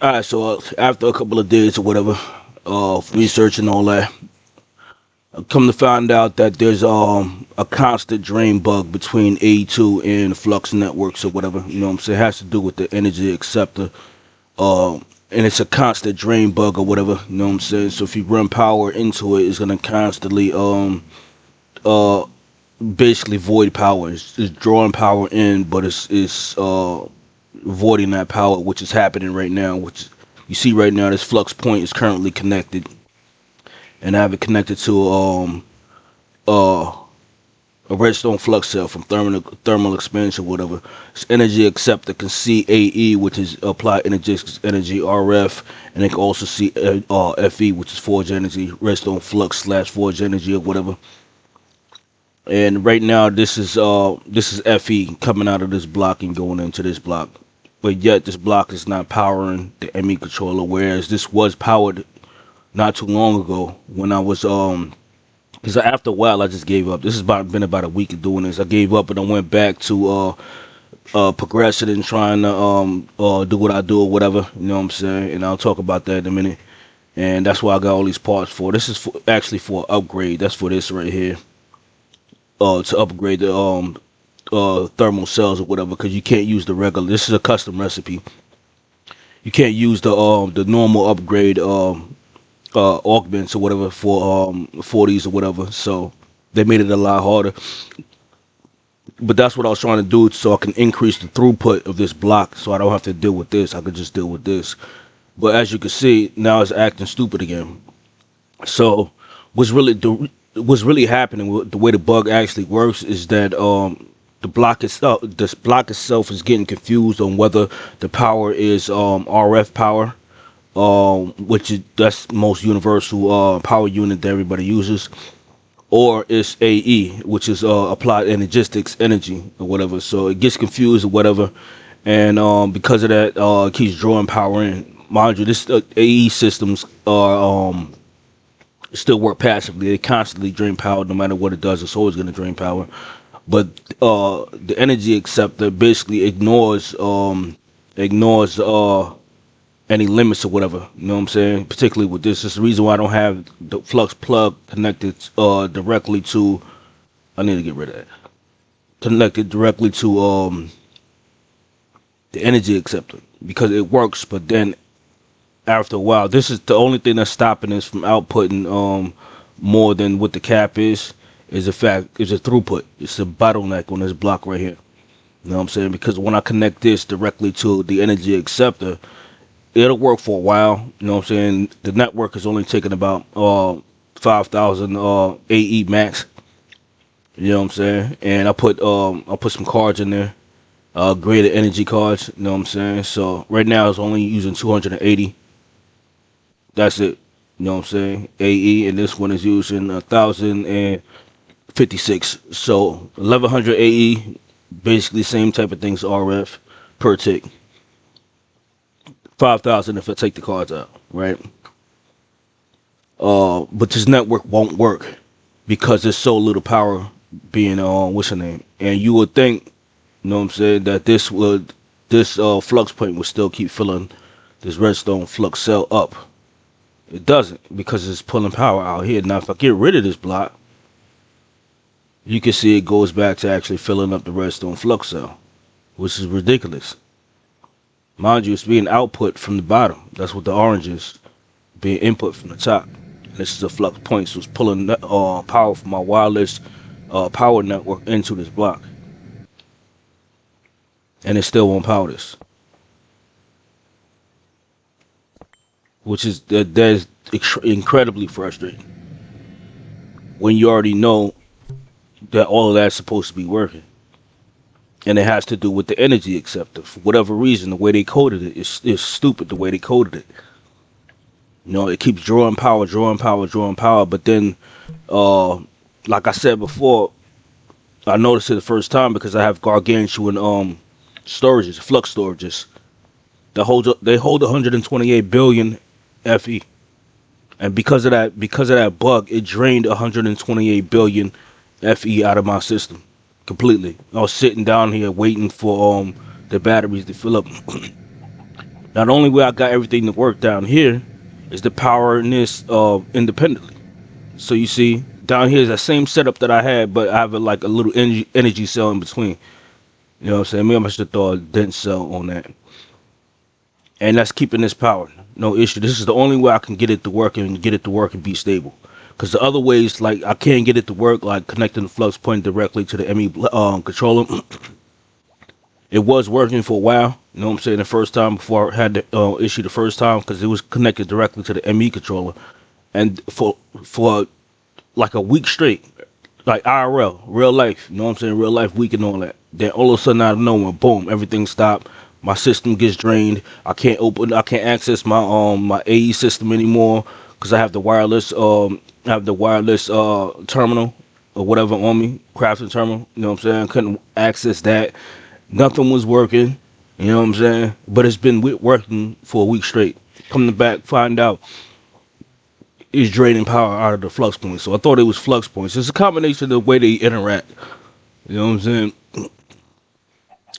All right, so after a couple of days or whatever, research and all that, I come to find out that there's a constant drain bug between A2 and Flux networks or whatever. You know what I'm saying? It has to do with the energy acceptor. And it's a constant drain bug or whatever. You know what I'm saying? So if you run power into it, it's gonna constantly uh basically void power. It's drawing power in, but it's voiding that power, which is happening right now. Which you see right now, this flux point is currently connected, and I have it connected to uh a redstone flux cell from thermal expansion, whatever. It's energy acceptor can see AE, which is applied energy RF, and they can also see FE, which is forge energy, redstone flux slash forge energy or whatever. And right now, this is FE coming out of this block and going into this block. But yet, this block is not powering the ME controller, whereas this was powered not too long ago when I was because after a while I just gave up. This has been about a week of doing this. I gave up and I went back to progressing and trying to do what I do or whatever. You know what I'm saying? And I'll talk about that in a minute. And that's why I got all these parts for. This is actually for upgrade. That's for this right here. To upgrade the thermal cells or whatever, because you can't use the regular. This is a custom recipe. You can't use the normal upgrade augments or whatever for 40s or whatever. So they made it a lot harder. But that's what I was trying to do, so I can increase the throughput of this block, so I don't have to deal with this. I could just deal with this. But as you can see, now it's acting stupid again. So what's really happening with the way the bug actually works is that this block itself is getting confused on whether the power is RF power, which is that's the most universal power unit that everybody uses, or it's AE, which is applied energistics energy or whatever. So it gets confused or whatever, and because of that, it keeps drawing power in. Mind you, this AE systems are still work passively. They constantly drain power, no matter what it does. It's always going to drain power. But the energy acceptor basically ignores any limits or whatever. You know what I'm saying? Particularly with this. It's the reason why I don't have the flux plug connected directly to. I need to get rid of that. Connected directly to the energy acceptor, because it works. But then after a while, this is the only thing that's stopping us from outputting more than what the cap is the fact is a throughput. It's a bottleneck on this block right here. You know what I'm saying? Because when I connect this directly to the energy acceptor, it'll work for a while. You know what I'm saying? The network is only taking about 5,000 AE max. You know what I'm saying? And I'll put some cards in there, graded energy cards. You know what I'm saying? So right now it's only using 280. That's it. You know what I'm saying? AE, and this one is using 1,056. So 1100 AE, basically same type of things RF per tick. 5,000 if I take the cards out, right? But this network won't work because there's so little power being what's the name? And you would think, you know what I'm saying, that this flux point would still keep filling this redstone flux cell up. It doesn't, because it's pulling power out here. Now if I get rid of this block, you can see it goes back to actually filling up the redstone flux cell, which is ridiculous. Mind you, it's being output from the bottom. That's what the orange is, being input from the top. And this is a flux point, so it's pulling power from my wireless power network into this block. And it still won't power this. Which is that is incredibly frustrating when you already know that all of that's supposed to be working, and it has to do with the energy acceptor. For whatever reason, the way they coded it is stupid. The way they coded it, you know, it keeps drawing power, drawing power, drawing power. But then, like I said before, I noticed it the first time because I have gargantuan storages, flux storages. They hold 128 billion FE, and because of that bug, it drained 128 billion FE out of my system completely. I was sitting down here waiting for the batteries to fill up. Now the only way I got everything to work down here is the powering this independently. So you see, down here is the same setup that I had, but I have like a little energy cell in between. You know what I'm saying? Maybe I should throw a dense cell on that. And that's keeping this powered. No issue. This is the only way I can get it to work and get it to work and be stable. Because the other ways, like I can't get it to work, like connecting the flux point directly to the ME controller. It was working for a while. You know what I'm saying? The first time before I had the issue the first time because it was connected directly to the ME controller, and for like a week straight, like IRL, real life. You know what I'm saying? Real life week and all that. Then all of a sudden out of nowhere, boom, everything stopped. My system gets drained. I can't access my AE system anymore because I have the wireless terminal or whatever on me, crafting terminal. You know what I'm saying? I couldn't access that. Nothing was working. You know what I'm saying? But it's been working for a week straight. Coming back, find out it's draining power out of the flux points. So I thought it was flux points. It's a combination of the way they interact. You know what I'm saying?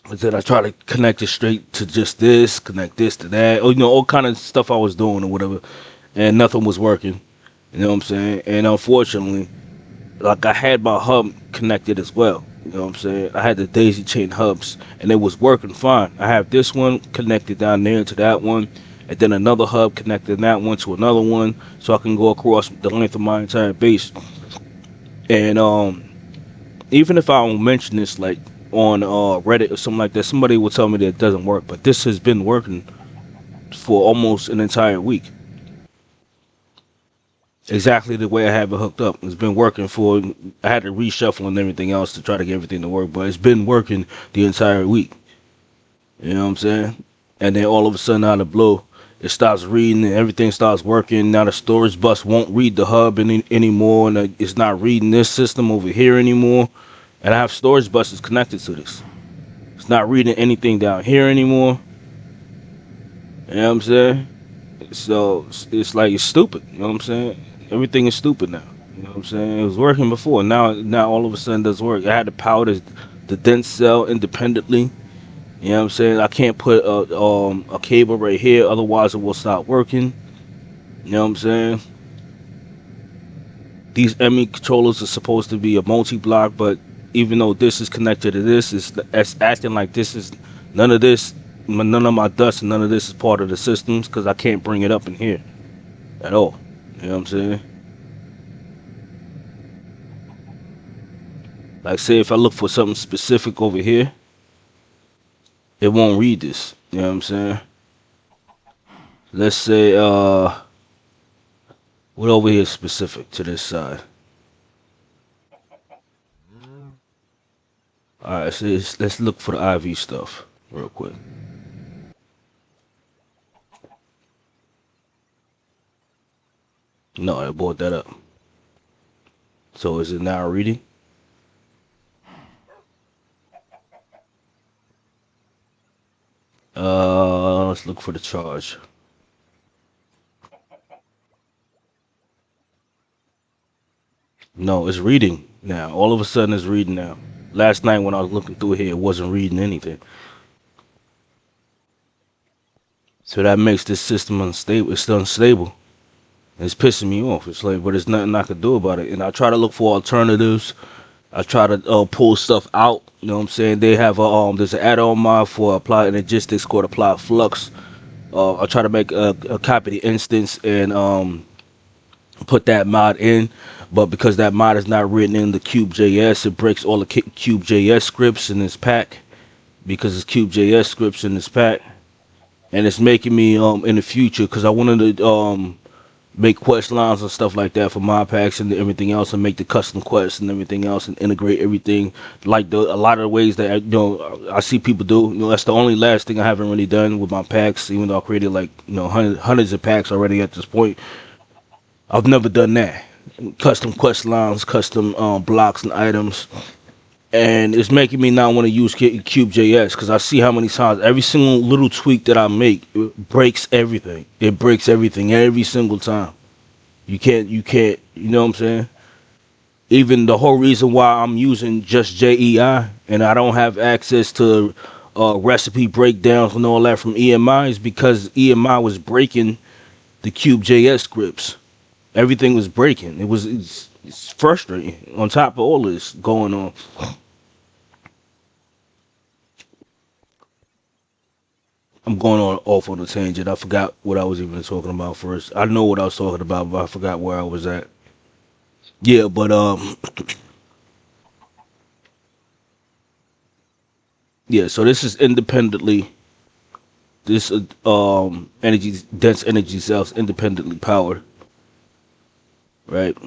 But then I try to connect it straight to just this, connect this to that. Or, you know, all kind of stuff I was doing or whatever. And nothing was working. You know what I'm saying? And unfortunately, like I had my hub connected as well. You know what I'm saying? I had the daisy chain hubs and it was working fine. I have this one connected down there to that one, and then another hub connected that one to another one, so I can go across the length of my entire base. And even if I don't mention this like on Reddit or something like that, somebody will tell me that it doesn't work. But this has been working for almost an entire week. Exactly the way I have it hooked up. It's been working for. I had to reshuffle and everything else to try to get everything to work, but it's been working the entire week. You know what I'm saying? And then all of a sudden, out of the blue, it stops reading and everything starts working. Now the storage bus won't read the hub anymore, and it's not reading this system over here anymore. And I have storage buses connected to this. It's not reading anything down here anymore. You know what I'm saying? So it's like it's stupid. You know what I'm saying? Everything is stupid now. You know what I'm saying? It was working before. Now all of a sudden it doesn't work. I had to power the dense cell independently. You know what I'm saying? I can't put a cable right here, otherwise it will stop working. You know what I'm saying? These ME controllers are supposed to be a multi-block, but even though this is connected to this, it's acting like this is none of this, none of my dust, and none of this is part of the systems because I can't bring it up in here at all. You know what I'm saying? Like say if I look for something specific over here, it won't read this. You know what I'm saying? Let's say what over here is specific to this side. Alright, so let's look for the IV stuff real quick. No, I brought that up. So is it now reading? Let's look for the charge. No, it's reading now. All of a sudden it's reading now. Last night when I was looking through here, it wasn't reading anything. So that makes this system unstable. It's unstable. It's pissing me off. It's like, but there's nothing I can do about it. And I try to look for alternatives. I try to pull stuff out. You know what I'm saying? They have there's an add-on mod for Applied Energistics called Applied Flux. I try to make a copy of the instance and put that mod in, but because that mod is not written in the Cube.js, it breaks all the Cube.js scripts in this pack because it's Cube.js scripts in this pack, and it's making me in the future because I wanted to make quest lines and stuff like that for mod packs and everything else, and make the custom quests and everything else, and integrate everything like a lot of the ways that I see people do. You know, that's the only last thing I haven't really done with my packs, even though I created like hundreds of packs already at this point. I've never done that. Custom quest lines, custom blocks and items, and it's making me not want to use Cube.js because I see how many times every single little tweak that I make it breaks everything. It breaks everything every single time. You can't. You know what I'm saying? Even the whole reason why I'm using just JEI and I don't have access to recipe breakdowns and all that from EMI is because EMI was breaking the Cube.js scripts. Everything was breaking. It's frustrating. On top of all this going on, I'm going on off on a tangent. I forgot what I was even talking about first. I know what I was talking about, but I forgot where I was at. Yeah, but yeah. So this is independently. This energy dense energy cells independently powered, right?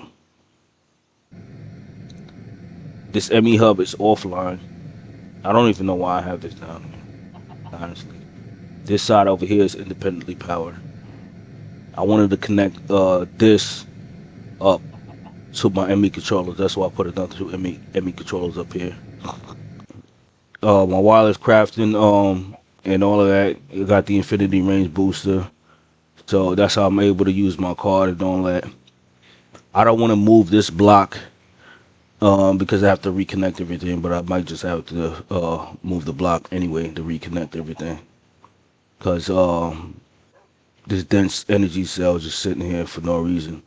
This ME hub is offline. I don't even know why I have this down here, honestly. This side over here is independently powered. I wanted to connect this up to my ME controllers. That's why I put another two ME controllers up here. My wireless crafting and all of that. It got the infinity range booster. So that's how I'm able to use my card and all that. I don't want to move this block because I have to reconnect everything, but I might just have to move the block anyway to reconnect everything. Because this dense energy cell is just sitting here for no reason.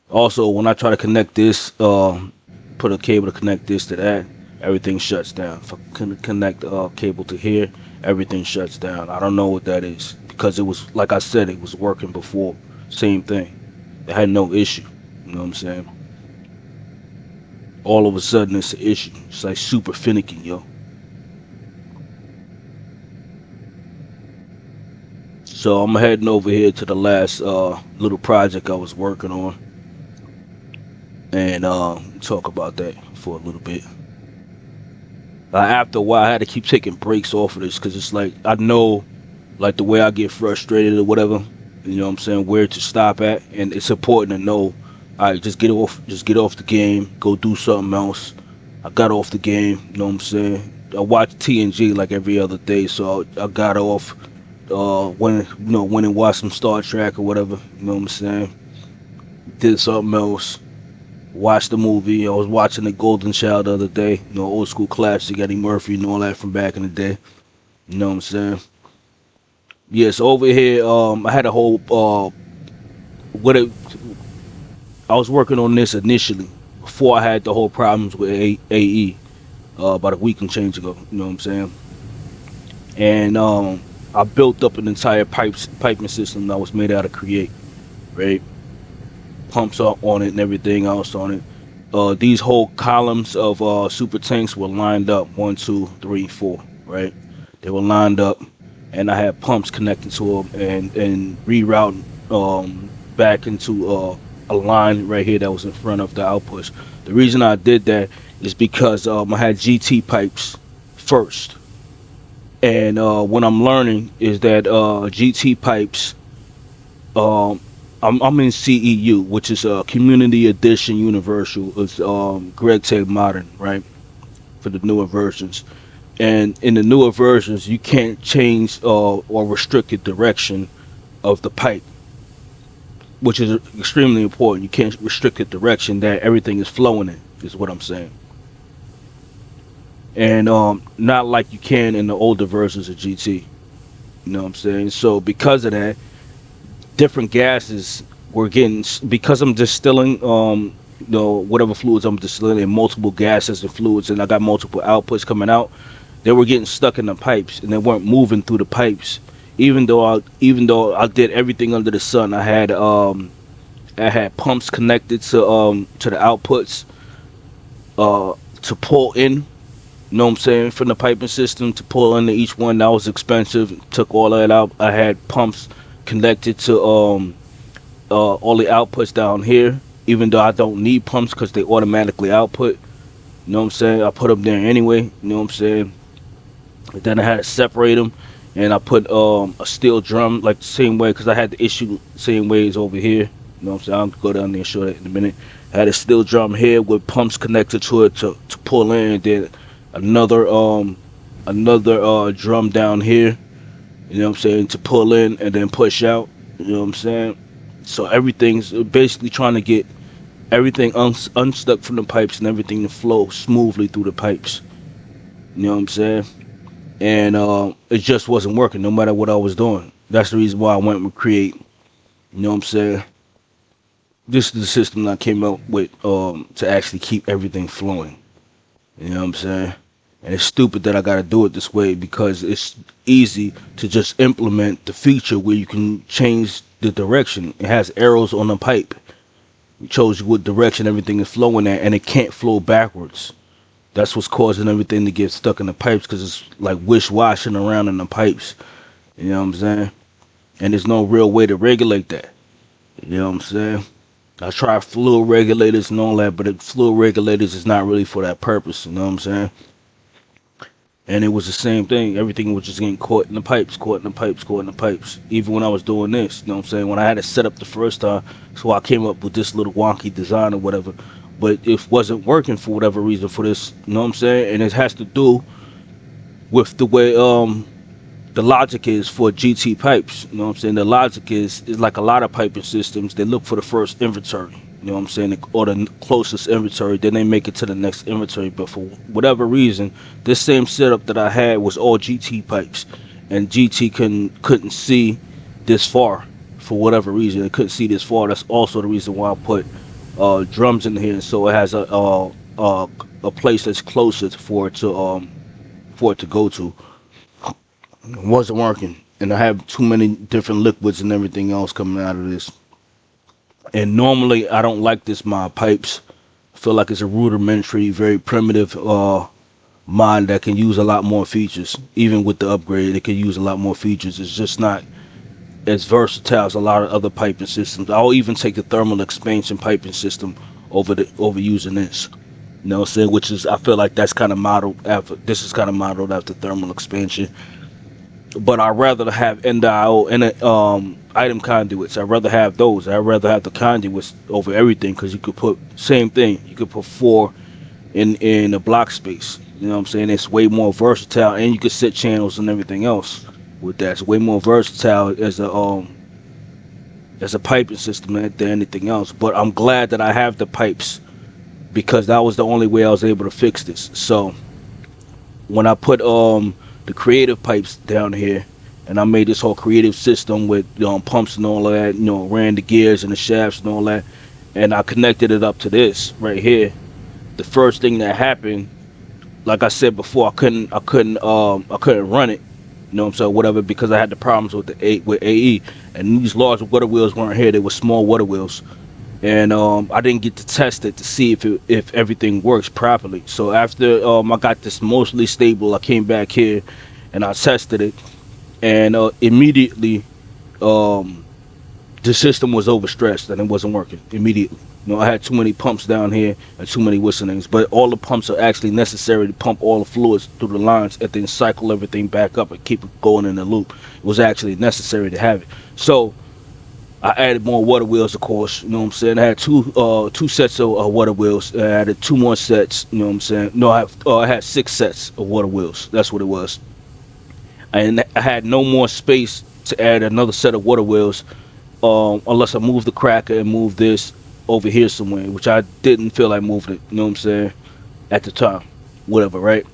Also, when I try to connect this, put a cable to connect this to that, everything shuts down. If I can connect the cable to here, everything shuts down. I don't know what that is because it was, like I said, it was working before. Same thing. It had no issue. You know what I'm saying? All of a sudden, it's an issue. It's like super finicky, yo. So I'm heading over here to the last little project I was working on and talk about that for a little bit. After a while, I had to keep taking breaks off of this because it's like I know, like the way I get frustrated or whatever. You know what I'm saying? Where to stop at, and it's important to know. All right, just get off the game, go do something else. I got off the game. You know what I'm saying? I watch TNG like every other day, so I got off. Went and watched some Star Trek or whatever. You know what I'm saying? Did something else. Watched the movie. I was watching The Golden Child the other day. You know, old school classic, Eddie Murphy and all that from back in the day. You know what I'm saying? Yes, over here, I had a whole what it, I was working on this initially before I had the whole problems with AE about a week and change ago. You know what I'm saying? And I built up an entire piping system that was made out of Create, right? Pumps up on it and everything else on it. These whole columns of super tanks were lined up 1, 2, 3, 4, right? They were lined up, and I had pumps connected to them and rerouting back into a line right here that was in front of the outputs. The reason I did that is because I had GT pipes first, and what I'm learning is that GT pipes. I'm in CEU, which is a Community Edition Universal. It's Greg Tag Modern, right, for the newer versions. And in the newer versions, you can't change or restrict the direction of the pipe, which is extremely important. You can't restrict the direction that everything is flowing in, is what I'm saying. And not like you can in the older versions of GT. You know what I'm saying? So because of that, different gases were getting, because I'm distilling whatever fluids I'm distilling in multiple gases and fluids, and I got multiple outputs coming out. They were getting stuck in the pipes and they weren't moving through the pipes. Even though I did everything under the sun, I had pumps connected to the outputs to pull in. You know what I'm saying, from the piping system to pull into each one. That was expensive. Took all of that out. I had pumps connected to all the outputs down here, even though I don't need pumps because they automatically output. You know what I'm saying? I put them there anyway. You know what I'm saying? But then I had to separate them, and I put a steel drum like the same way because I had the issue same ways over here. You know what I'm saying? I'll go down there and show that in a minute. I had a steel drum here with pumps connected to it to pull in, and then another drum down here. You know what I'm saying? To pull in and then push out. You know what I'm saying? So everything's basically trying to get everything unstuck from the pipes and everything to flow smoothly through the pipes. You know what I'm saying? and it just wasn't working no matter what I was doing. That's the reason why I went with Create. You know what I'm saying? This is the system that I came up with to actually keep everything flowing. You know what I'm saying? And it's stupid that I gotta do it this way because it's easy to just implement the feature where you can change the direction. It has arrows on the pipe. It shows you what direction everything is flowing at, and it can't flow backwards. That's what's causing everything to get stuck in the pipes because it's like wish-washing around in the pipes. You know what I'm saying? And there's no real way to regulate that. You know what I'm saying? I tried fluid regulators and all that, but fluid regulators is not really for that purpose. You know what I'm saying? And it was the same thing. Everything was just getting caught in the pipes, caught in the pipes, caught in the pipes. Even when I was doing this, you know what I'm saying? When I had it set up the first time, so I came up with this little wonky design or whatever. But it wasn't working for whatever reason for this, you know what I'm saying? And it has to do with the way the logic is for GT pipes. You know what I'm saying? The logic is like a lot of piping systems. They look for the first inventory. You know what I'm saying? Or the closest inventory. Then they make it to the next inventory. But for whatever reason, this same setup that I had was all GT pipes. And GT couldn't see this far. For whatever reason, it couldn't see this far. That's also the reason why I put drums in here. So it has a place that's closer for it to go to. It wasn't working, and I have too many different liquids and everything else coming out of this. And normally I don't like this mod pipes. I feel like it's a rudimentary, very primitive mod that can use a lot more features. Even with the upgrade, it can use a lot more features. It's just not as versatile as a lot of other piping systems. I'll even take the thermal expansion piping system over using this. You know what I'm saying? Which is, I feel like that's kind of modeled after, this is kind of modeled after thermal expansion. But I'd rather have NDIO and item conduits. I'd rather have those. I'd rather have the conduits over everything because you could put, same thing, you could put 4 in a block space. You know what I'm saying? It's way more versatile, and you could set channels and everything else with that. It's way more versatile as a piping system than anything else. But I'm glad that I have the pipes because that was the only way I was able to fix this. So when I put the creative pipes down here, and I made this whole creative system with pumps and all of that, ran the gears and the shafts and all that, and I connected it up to this right here. The first thing that happened, like I said before, I couldn't run it, you know what I'm saying, whatever, because I had the problems with AE, and these large water wheels weren't here. They were small water wheels, and I didn't get to test it to see if everything works properly. So after I got this mostly stable, I came back here and I tested it, and immediately the system was overstressed and it wasn't working immediately. I had too many pumps down here and too many whistlings, but all the pumps are actually necessary to pump all the fluids through the lines and then cycle everything back up and keep it going in the loop. It was actually necessary to have it. So I added more water wheels, of course. You know what I'm saying? I had two sets of water wheels. I added 2 more sets. You know what I'm saying? No, I had 6 sets of water wheels. That's what it was. And I had no more space to add another set of water wheels, unless I moved the cracker and moved this over here somewhere, which I didn't feel like moving it. You know what I'm saying? At the time, whatever, right?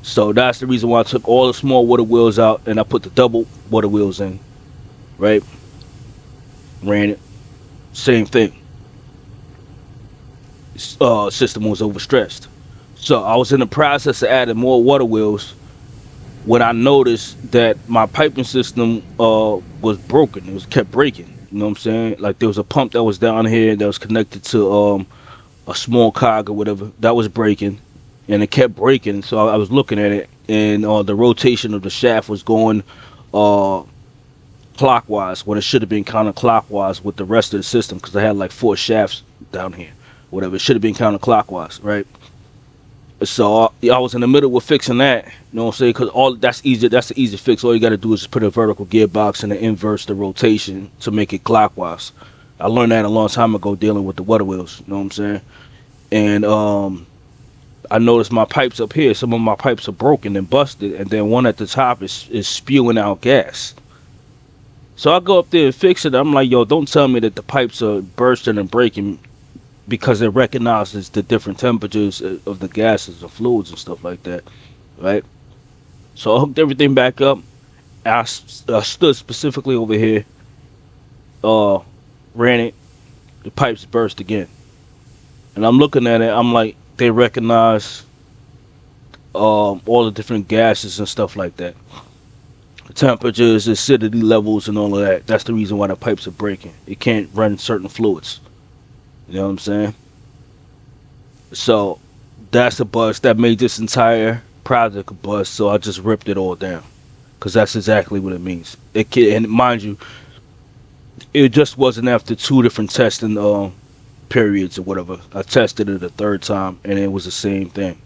So that's the reason why I took all the small water wheels out and I put the double water wheels in, right? Ran it, same thing. System was overstressed. So I was in the process of adding more water wheels when I noticed that my piping system was broken. It was kept breaking. You know what I'm saying? Like there was a pump that was down here that was connected to a small cog or whatever that was breaking, and it kept breaking. So I was looking at it, and the rotation of the shaft was going clockwise when it should have been counterclockwise with the rest of the system, because I had like 4 shafts down here, whatever. It should have been counterclockwise, right? So I was in the middle of fixing that, you know what I'm saying? Because that's easy. That's the easy fix. All you got to do is just put a vertical gearbox and then inverse the rotation to make it clockwise. I learned that a long time ago dealing with the water wheels, you know what I'm saying? And I noticed my pipes up here, some of my pipes are broken and busted, and then one at the top is spewing out gas. So I go up there and fix it. I'm like, yo, don't tell me that the pipes are bursting and breaking because it recognizes the different temperatures of the gases and fluids and stuff like that, right? So I hooked everything back up. And I stood specifically over here, uh, ran it. The pipes burst again, and I'm looking at it. I'm like, they recognize all the different gases and stuff like that, temperatures, acidity levels, and all of that. That's the reason why the pipes are breaking. It can't run certain fluids. You know what I'm saying? So that's a bust that made this entire project a bust. So I just ripped it all down because that's exactly what it means. It can, and mind you, it just wasn't after two different testing periods or whatever. I tested it a third time and it was the same thing.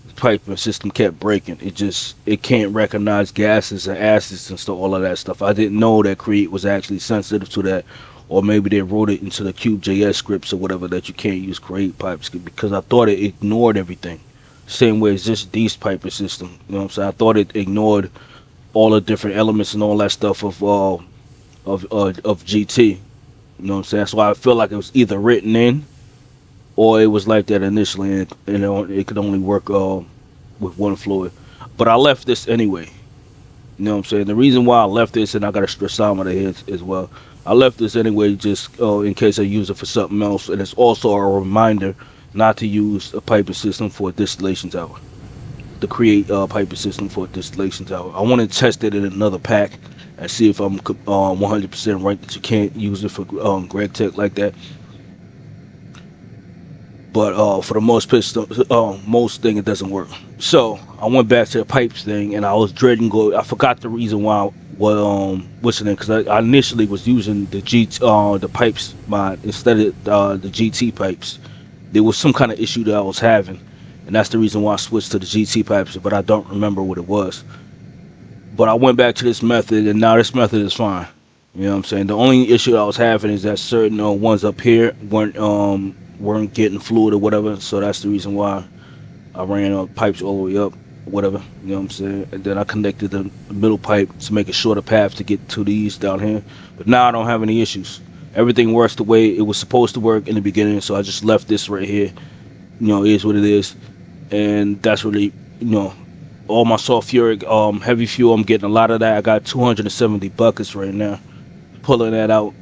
The piping system kept breaking. It can't recognize gases and acids and stuff, all of that stuff. I didn't know that Create was actually sensitive to that, or maybe they wrote it into the Cube.js scripts or whatever that you can't use Create pipes because I thought it ignored everything. Same way as these piping system. You know what I'm saying? I thought it ignored all the different elements and all that stuff of GT. You know what I'm saying? So I feel like it was either written in or it was like that initially, and it could only work with one fluid. But I left this anyway. You know what I'm saying? The reason why I left this, and I got a stressometer here as well. I left this anyway just in case I use it for something else, and it's also a reminder not to use a piping system for a distillation tower. To create a piping system for a distillation tower. I want to test it in another pack and see if I'm 100% right that you can't use it for Greg Tech like that. But for the most thing it doesn't work. So I went back to the pipes thing, and I was dreading go. I forgot the reason why. Well, what's the name? Because I initially was using the pipes mod instead of the GT pipes. There was some kind of issue that I was having, and that's the reason why I switched to the GT pipes. But I don't remember what it was. But I went back to this method, and now this method is fine. You know what I'm saying? The only issue I was having is that certain ones up here weren't getting fluid or whatever. So that's the reason why I ran pipes all the way up, whatever. You know what I'm saying? And then I connected the middle pipe to make a shorter path to get to these down here. But now I don't have any issues. Everything works the way it was supposed to work in the beginning. So I just left this right here. You know, it is what it is, and that's really, all my sulfuric heavy fuel. I'm getting a lot of that. I got 270 buckets right now. Pulling that out,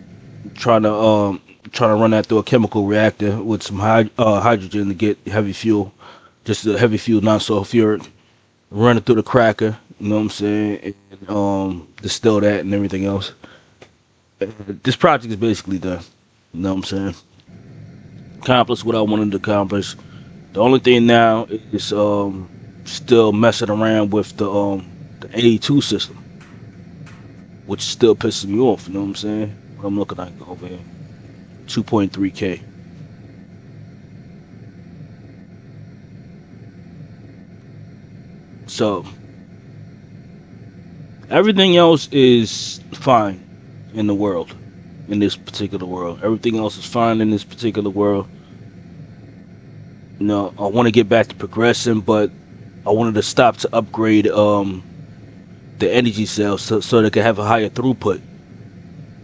trying to run that through a chemical reactor with some hydrogen to get heavy fuel, just the heavy fuel, non sulfuric. Run it through the cracker. You know what I'm saying? And distill that and everything else. This project is basically done. You know what I'm saying? Accomplished what I wanted to accomplish. The only thing now is still messing around with the A2 system, which still pisses me off. You know what I'm saying? What I'm looking at over here, 2.3K. So everything else is fine in the world, in this particular world. Everything else is fine in this particular world. I want to get back to progressing, but I wanted to stop to upgrade the energy cells so they can have a higher throughput.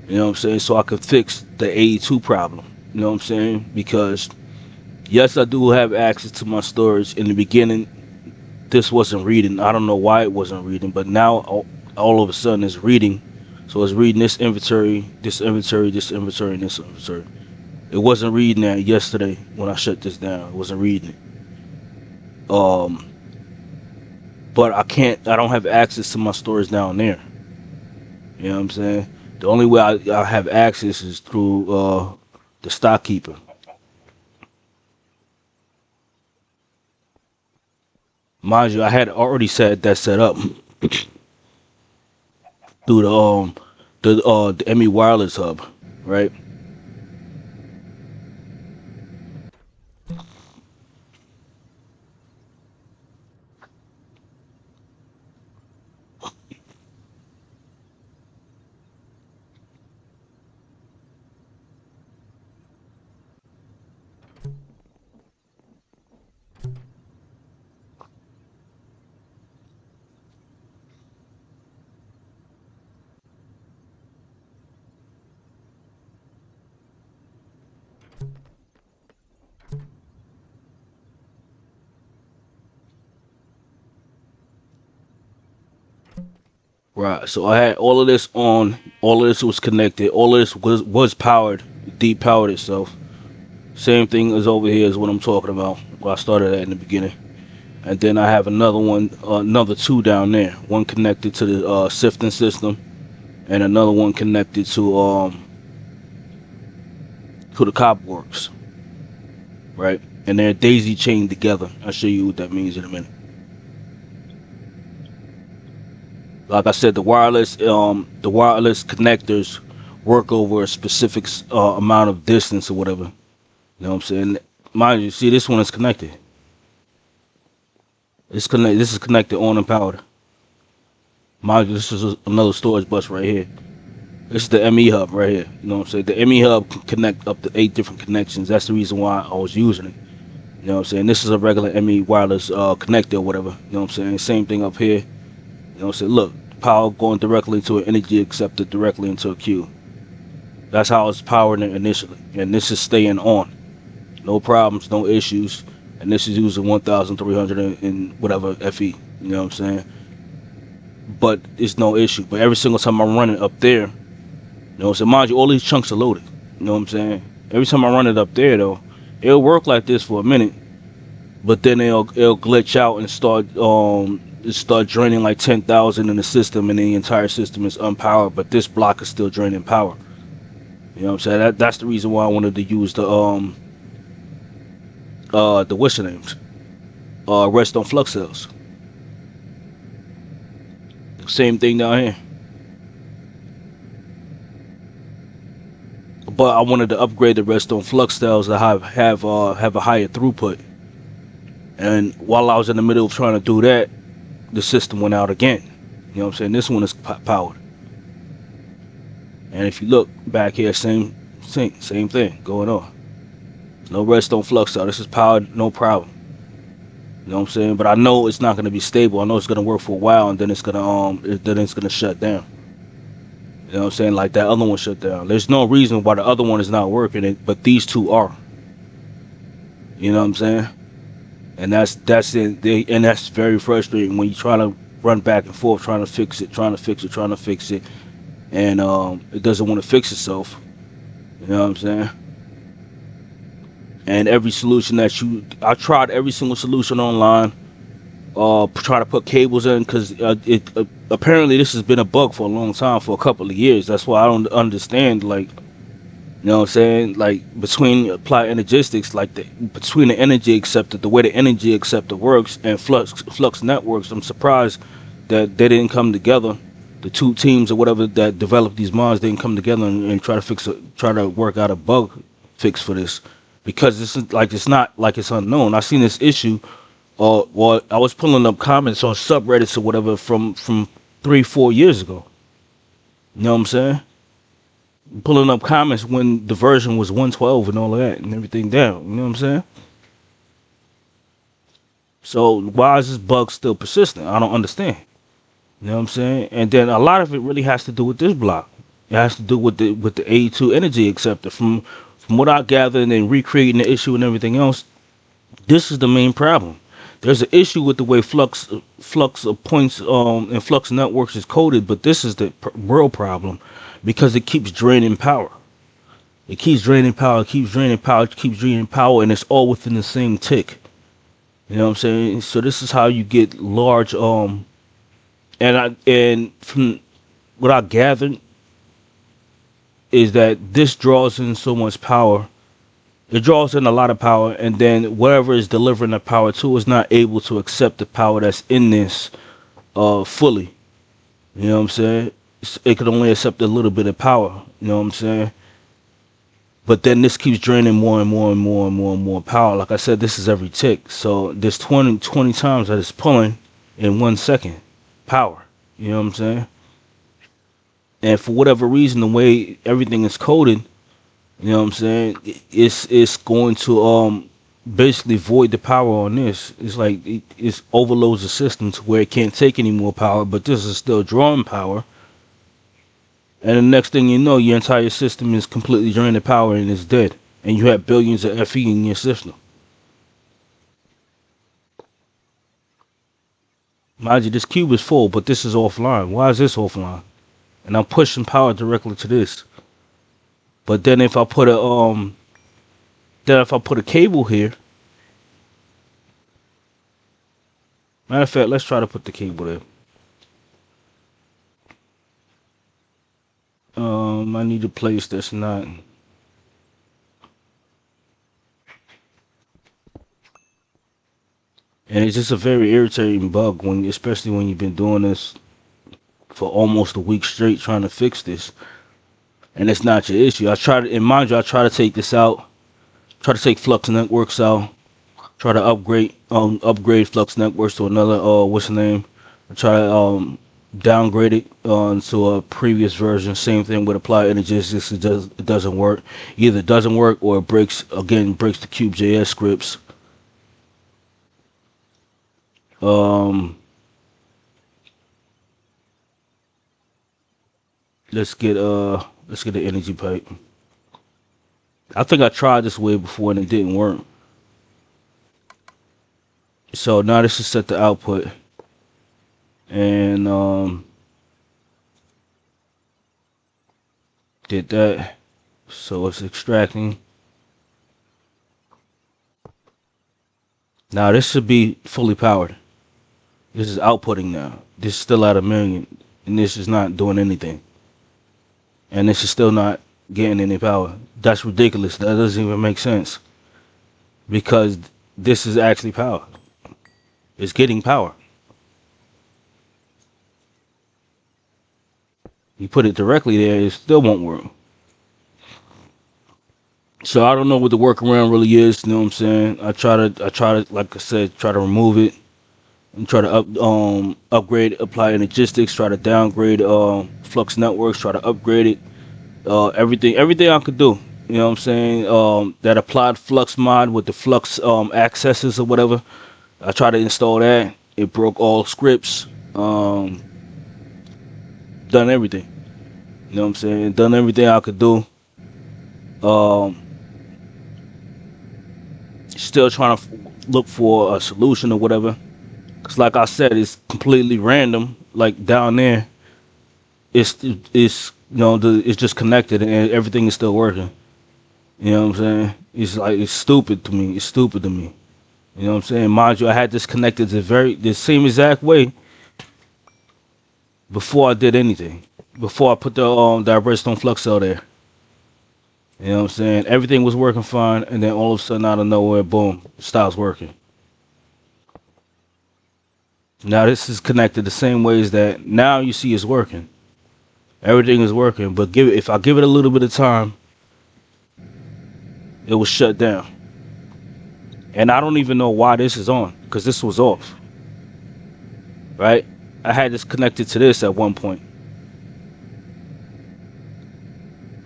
You know what I'm saying? So I could fix the A2 problem. You know what I'm saying? Because yes, I do have access to my storage. In the beginning, this wasn't reading. I don't know why it wasn't reading, but now all of a sudden it's reading. So it's reading this inventory, this inventory, this inventory, and this inventory. It wasn't reading that yesterday when I shut this down. It wasn't reading it. But I don't have access to my storage down there. You know what I'm saying? The only way I have access is through the stock keeper. Mind you, I had already set up through the ME Wireless Hub, right? Right. So I had all of this on. All of this was connected. All of this was powered. Deep powered itself. Same thing as over here is what I'm talking about. What I started at in the beginning. And then I have another one, another two down there. One connected to the sifting system, and another one connected to the cop works. Right. And they're daisy chained together. I'll show you what that means in a minute. Like I said, the wireless connectors work over a specific amount of distance or whatever. You know what I'm saying? Mind you, see this one is connected. It's connected. This is connected on and powered. Mind you, this is another storage bus right here. This is the ME hub right here. You know what I'm saying? The ME hub can connect up to 8 different connections. That's the reason why I was using it. You know what I'm saying? This is a regular ME wireless connector or whatever. You know what I'm saying? Same thing up here. You know what I'm saying? Look, power going directly to an energy acceptor directly into a queue. That's how it's powering it initially. And this is staying on. No problems, no issues. And this is using 1,300 and whatever FE. You know what I'm saying? But it's no issue. But every single time I run it up there, you know what I'm saying? Mind you, all these chunks are loaded. You know what I'm saying? Every time I run it up there, though, it'll work like this for a minute. But then it'll glitch out and start draining like 10,000 in the system, and the entire system is unpowered. But this block is still draining power. You know what I'm saying? That's the reason why I wanted to use the what's the names? Redstone flux cells. Same thing down here. But I wanted to upgrade the redstone flux cells to have a higher throughput. And while I was in the middle of trying to do that, the system went out again. You know what I'm saying? This one is powered. And if you look back here, same thing going on. No redstone flux cell. This is powered, no problem. You know what I'm saying? But I know it's not going to be stable. I know it's going to work for a while, and then it's gonna shut down. You know what I'm saying? Like that other one shut down. There's no reason why the other one is not working, but these two are. You know what I'm saying? And that's it. And that's very frustrating when you try to run back and forth, trying to fix it, and it doesn't want to fix itself. You know what I'm saying? And every solution I tried every single solution online. Try to put cables in because apparently this has been a bug for a long time, for a couple of years. That's why I don't understand, like, you know what I'm saying, like between Applied Energistics, like between the energy acceptor, the way the energy acceptor works, and Flux Networks. I'm surprised that they didn't come together. The two teams or whatever that developed these mods didn't come together and try to work out a bug fix for this, because this is like, it's not like it's unknown. I seen this issue. Well, I was pulling up comments on subreddits or whatever from 3-4 years ago. You know what I'm saying? Pulling up comments when the version was 112 and all of that and everything down. You know what I'm saying? So why is this bug still persistent? I don't understand. You know what I'm saying? And then a lot of it really has to do with this block. It has to do with the A2 energy acceptor. From what I gathered and recreating the issue and everything else, this is the main problem. There's an issue with the way flux points and Flux Networks is coded, but this is the real problem, because it keeps draining power. It keeps draining power, and it's all within the same tick. You know what I'm saying? So this is how you get large and from what I gathered is that this draws in so much power. It draws in a lot of power, and then whatever is delivering the power to is not able to accept the power that's in this fully. You know what I'm saying? It can only accept a little bit of power. You know what I'm saying? But then this keeps draining more and more power. Like I said, this is every tick. So there's 20 times that it's pulling in 1 second power. You know what I'm saying? And for whatever reason, the way everything is coded, you know what I'm saying, it's going to basically void the power on this. It's like it overloads the system to where it can't take any more power, but this is still drawing power. And the next thing you know, your entire system is completely draining power and it's dead. And you have billions of FE in your system. Mind you, this cube is full, but this is offline. Why is this offline? And I'm pushing power directly to this. But then if I put a cable here, matter of fact, let's try to put the cable there. I need a place that's not. And it's just a very irritating bug especially when you've been doing this for almost a week straight trying to fix this, and it's not your issue. And mind you, I try to take this out, try to take Flux Networks out, try to upgrade Flux Networks to another what's the name? I try to downgrade it to a previous version. Same thing with Apply Energistics. It doesn't work. Either it doesn't work or it breaks the Cube.js scripts. Let's get the energy pipe. I think I tried this way before and it didn't work. So now this is set the output, and did that. So it's extracting. Now this should be fully powered. This is outputting now. This is still at 1,000,000, and this is not doing anything. And this is still not getting any power. That's ridiculous. That doesn't even make sense. Because this is actually power. It's getting power. You put it directly there, it still won't work. So I don't know what the workaround really is. You know what I'm saying? I try to, like I said, try to remove it and try to upgrade Apply Energistics. Try to downgrade Flux Networks. Try to upgrade it. Everything I could do. You know what I'm saying? That applied Flux mod with the Flux accesses or whatever. I tried to install that. It broke all scripts. Done everything. You know what I'm saying? Done everything I could do. Still trying to look for a solution or whatever. Cause like I said, it's completely random. Like down there, it's it's just connected and everything is still working. You know what I'm saying? It's like it's stupid to me. It's stupid to me. You know what I'm saying? Mind you, I had this connected the same exact way before I did anything. Before I put the redstone flux cell there. You know what I'm saying? Everything was working fine, and then all of a sudden, out of nowhere, boom, it stops working. Now this is connected the same ways that now you see it's working. Everything is working, but if I give it a little bit of time, it will shut down. And I don't even know why this is on, because this was off. Right? I had this connected to this at one point.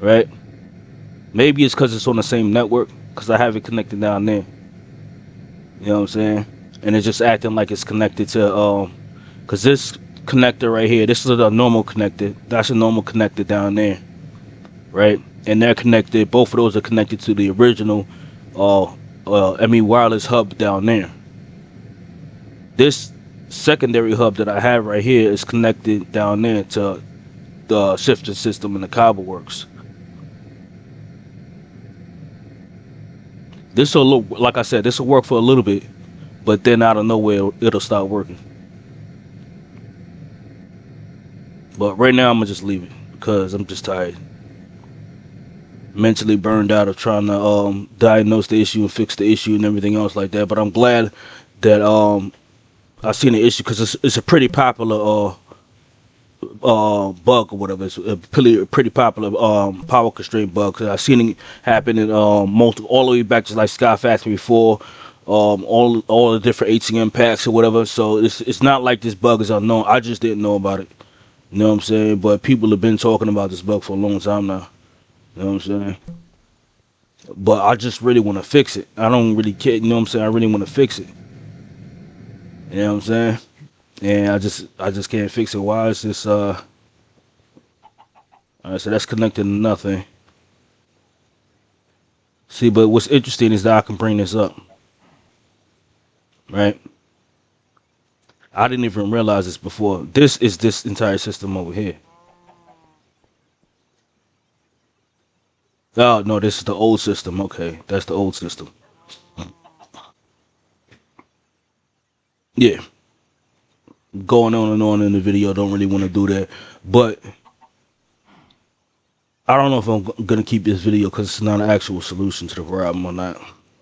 Right? Maybe it's because it's on the same network, because I have it connected down there. You know what I'm saying? And it's just acting like it's connected to, because this connector right here, this is a normal connector. That's a normal connector down there. Right? And they're connected, both of those are connected to the original ME wireless hub down there. This secondary hub that I have right here is connected down there to the shifter system in the cable works. This will look, like I said, this will work for a little bit, but then out of nowhere it'll stop working. But right now I'm gonna just leave it because I'm just tired, mentally burned out of trying to diagnose the issue and fix the issue and everything else like that. But I'm glad that I seen the issue because it's a pretty popular bug or whatever. It's a pretty popular power constraint bug because I've seen it happen in multiple, all the way back to like Sky Factory 4, all the different ATM packs or whatever. So it's not like this bug is unknown. I just didn't know about it. You know what I'm saying? But people have been talking about this bug for a long time now. You know what I'm saying? But I just really want to fix it. I don't really care. You know what I'm saying? I really want to fix it. You know what I'm saying? And I just can't fix it. Why is this alright, so that's connected to nothing. See, but what's interesting is that I can bring this up. Right? I didn't even realize this before. This is this entire system over here. Oh no, this is the old system. Okay, that's the old system. Yeah, going on and on in the video. Don't really want to do that, but I don't know if I'm gonna keep this video because it's not an actual solution to the problem or not.